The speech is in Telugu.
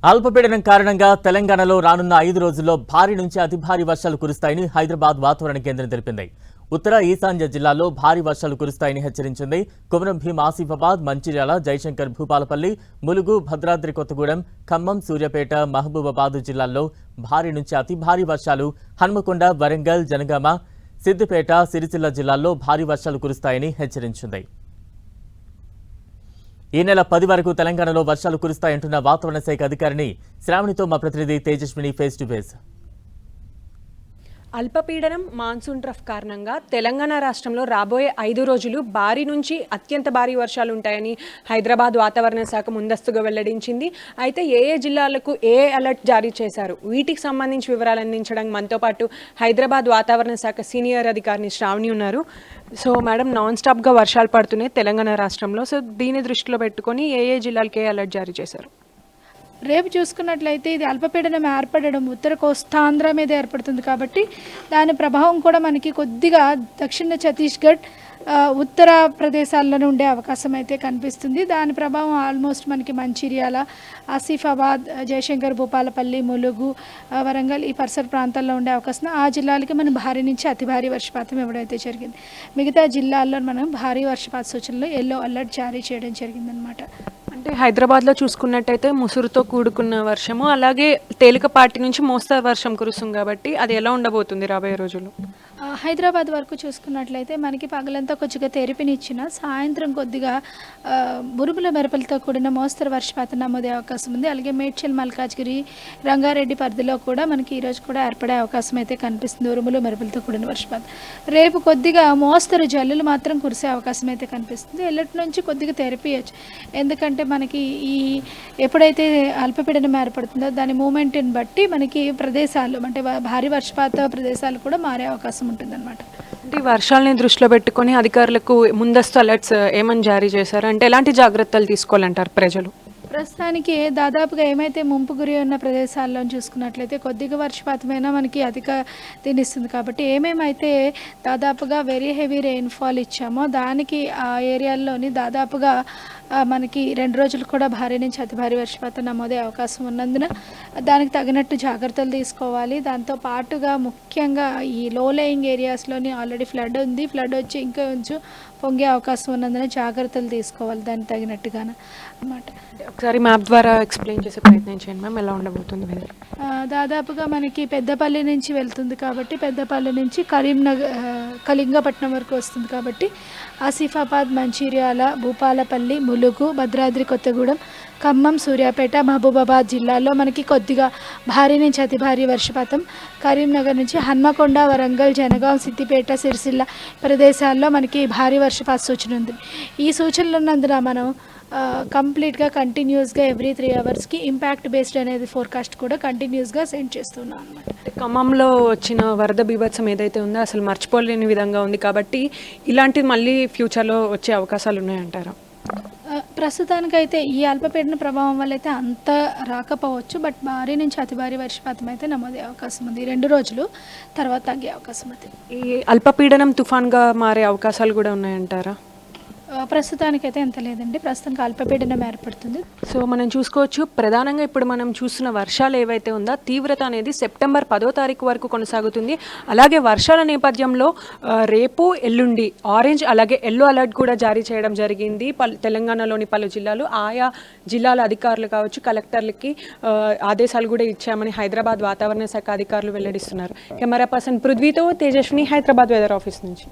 అల్పపీడనం కారణంగా తెలంగాణలో రానున్న 5 రోజుల్లో భారీ నుంచి అతి భారీ వర్షాలు కురుస్తాయని హైదరాబాద్ వాతావరణ కేంద్రం తెలిపింది. ఉత్తర ఈశాన్య జిల్లాల్లో భారీ వర్షాలు కురుస్తాయని హెచ్చరించింది. కొమరం భీం, ఆసిఫాబాద్, మంచిర్యాల, జయశంకర్, భూపాలపల్లి, ములుగు, భద్రాద్రి కొత్తగూడెం, ఖమ్మం, సూర్యాపేట, మహబూబాబాద్ జిల్లాల్లో భారీ నుంచి అతి భారీ వర్షాలు, హన్మకొండ, వరంగల్, జనగామ, సిద్దిపేట, సిరిసిల్ల జిల్లాల్లో భారీ వర్షాలు కురుస్తాయని హెచ్చరించింది. ఈ నెల 10 వరకు తెలంగాణలో వర్షాలు కురుస్తాయంటున్న వాతావరణ శాఖ అధికారిని శ్రావణితో మా ప్రతినిధి తేజస్విని ఫేస్ టు ఫేస్. అల్పపీడనం మాన్సూన్ ట్రఫ్ కారణంగా తెలంగాణ రాష్ట్రంలో రాబోయే 5 రోజులు భారీ నుంచి అత్యంత భారీ వర్షాలు ఉంటాయని హైదరాబాద్ వాతావరణ శాఖ ముందస్తుగా వెల్లడించింది. అయితే ఏ జిల్లాలకు ఏ అలర్ట్ జారీ చేశారు, వీటికి సంబంధించి వివరాలు అందించడానికి మనతో పాటు హైదరాబాద్ వాతావరణ శాఖ సీనియర్ అధికారిని శ్రావణి ఉన్నారు. సో మేడం, నాన్ స్టాప్గా వర్షాలు పడుతున్నాయి తెలంగాణ రాష్ట్రంలో. సో దీన్ని దృష్టిలో పెట్టుకొని ఏ జిల్లాలకు ఏ అలర్ట్ జారీ చేశారు? రేపు చూసుకున్నట్లయితే ఇది అల్పపీడనం ఏర్పడడం ఉత్తర కోస్తాంధ్ర మీద ఏర్పడుతుంది కాబట్టి దాని ప్రభావం కూడా మనకి కొద్దిగా దక్షిణ ఛత్తీస్గఢ్, ఉత్తర ప్రదేశాల్లోనే ఉండే అవకాశం అయితే కనిపిస్తుంది. దాని ప్రభావం ఆల్మోస్ట్ మనకి మంచిర్యాల, ఆసిఫాబాద్, జయశంకర్, భూపాలపల్లి, ములుగు, వరంగల్ ఈ పరిసర ప్రాంతాల్లో ఉండే అవకాశం. ఆ జిల్లాలకి మనం భారీ నుంచి అతి భారీ వర్షపాతం ఇవ్వడైతే జరిగింది. మిగతా జిల్లాల్లో మనం భారీ వర్షపాత సూచనలు ఎల్లో అలర్ట్ జారీ చేయడం జరిగిందనమాట. అంటే హైదరాబాద్లో చూసుకున్నట్టయితే ముసురుతో కూడుకున్న వర్షము, అలాగే తేలికపాటి నుంచి మోస్తరు వర్షం కురుస్తుంది కాబట్టి అది ఎలా ఉండబోతుంది రాబోయే రోజుల్లో? హైదరాబాద్ వరకు చూసుకున్నట్లయితే మనకి పగలంతా కొద్దిగా తెరిపినిచ్చిన సాయంత్రం కొద్దిగా ఉరుముల మెరుపులతో కూడిన మోస్తరు వర్షపాతం నమోదే అవకాశం ఉంది. అలాగే మేడ్చల్, మల్కాజ్గిరి, రంగారెడ్డి పరిధిలో కూడా మనకి ఈరోజు కూడా ఏర్పడే అవకాశం అయితే కనిపిస్తుంది, ఉరుములు మెరుపులతో కూడిన వర్షపాతం. రేపు కొద్దిగా మోస్తరు జల్లులు మాత్రం కురిసే అవకాశం అయితే కనిపిస్తుంది. ఎల్లటి నుంచి కొద్దిగా తెరిపియచ్చు, ఎందుకంటే మనకి ఈ ఎప్పుడైతే అల్పపీడనం ఏర్పడుతుందో దాని మూమెంట్ని బట్టి మనకి ప్రదేశాలు అంటే భారీ వర్షపాత ప్రదేశాలు కూడా మారే అవకాశం ఉంటుందన్నమాట. అంటే వర్షాలని దృష్టిలో పెట్టుకొని అధికారులకు ముందస్తు అలర్ట్స్ ఏమని జారీ చేశారు? అంటే ఎలాంటి జాగ్రత్తలు తీసుకోవాలంటారు ప్రజలు? ప్రస్తుతానికి దాదాపుగా ఏమైతే ముంపు గురి ఉన్న ప్రదేశాల్లో చూసుకున్నట్లయితే కొద్దిగా వర్షపాతమైనా మనకి అధిక తినిస్తుంది కాబట్టి ఏమేమైతే దాదాపుగా వెరీ హెవీ రెయిన్ఫాల్ ఇచ్చామో దానికి ఆ ఏరియాల్లోని దాదాపుగా మనకి 2 రోజులు కూడా భారీ నుంచి అతి భారీ వర్షపాతం నమోదే అవకాశం ఉన్నందున దానికి తగినట్టు జాగ్రత్తలు తీసుకోవాలి. దాంతో పాటుగా ముఖ్యంగా ఈ లో లేయింగ్ ఏరియాస్లోని ఆల్రెడీ ఫ్లడ్ ఉంది, ఫ్లడ్ వచ్చి ఇంకా కొంచెం పొంగే అవకాశం ఉన్నందున జాగ్రత్తలు తీసుకోవాలి దానికి తగినట్టుగానే అన్నమాట. ఒకసారి మ్యాప్ ద్వారా ఎక్స్ప్లెయిన్ చేసే ప్రయత్నం చేయండి మ్యామ్, ఎలా ఉండబోతుంది వెదర్? దాదాపుగా మనకి పెద్దపల్లి నుంచి వెళ్తుంది కాబట్టి పెద్దపల్లి నుంచి కరీంనగర్, కళింగపట్నం వరకు వస్తుంది కాబట్టి ఆసిఫాబాద్, మంచిర్యాల, భూపాలపల్లి, ములుగు, భద్రాద్రి కొత్తగూడెం, ఖమ్మం, సూర్యాపేట, మహబూబాబాద్ జిల్లాల్లో మనకి కొద్దిగా భారీ నుంచి అతి భారీ వర్షపాతం, కరీంనగర్ నుంచి హన్మకొండ, వరంగల్, జనగాం, సిద్దిపేట, సిరిసిల్ల ప్రదేశాల్లో మనకి భారీ వర్షపాత సూచన ఉంది. ఈ సూచనలు ఉన్నందున మనం కంప్లీట్గా కంటిన్యూస్గా ఎవ్రీ 3 అవర్స్కి ఇంపాక్ట్ బేస్డ్ అనేది ఫోర్కాస్ట్ కూడా కంటిన్యూస్గా సెండ్ చేస్తున్నాం అనమాట. ఖమ్మంలో వచ్చిన వరద బీభత్సం ఏదైతే ఉందో అసలు మర్చిపోలేని విధంగా ఉంది కాబట్టి ఇలాంటివి మళ్ళీ ఫ్యూచర్లో వచ్చే అవకాశాలు ఉన్నాయంటారా? ప్రస్తుతానికైతే ఈ అల్పపీడన ప్రభావం వల్ల అయితే అంత రాకపోవచ్చు, బట్ భారీ నుంచి అతి భారీ వర్షపాతం అయితే నమోదే అవకాశం ఉంది. 2 రోజులు తర్వాత తగ్గే అవకాశం ఉంది. ఈ అల్పపీడనం తుఫాన్గా మారే అవకాశాలు కూడా ఉన్నాయంటారా? ప్రస్తుతానికైతే ఎంత లేదండి, ప్రస్తుతానికి అల్పపీడనం ఏర్పడుతుంది. సో మనం చూసుకోవచ్చు, ప్రధానంగా ఇప్పుడు మనం చూస్తున్న వర్షాలు ఏవైతే ఉందో తీవ్రత అనేది సెప్టెంబర్ 10వ తారీఖు వరకు కొనసాగుతుంది. అలాగే వర్షాల నేపథ్యంలో రేపు, ఎల్లుండి ఆరెంజ్ అలాగే ఎల్లో అలర్ట్ కూడా జారీ చేయడం జరిగింది. తెలంగాణలోని పలు జిల్లాలు, ఆయా జిల్లాల అధికారులు కావచ్చు, కలెక్టర్లకి ఆదేశాలు కూడా ఇచ్చామని హైదరాబాద్ వాతావరణ శాఖ అధికారులు వెల్లడిస్తున్నారు. కెమెరా పర్సన్ పృథ్వీతో తేజస్విని, హైదరాబాద్ వెదర్ ఆఫీస్ నుంచి.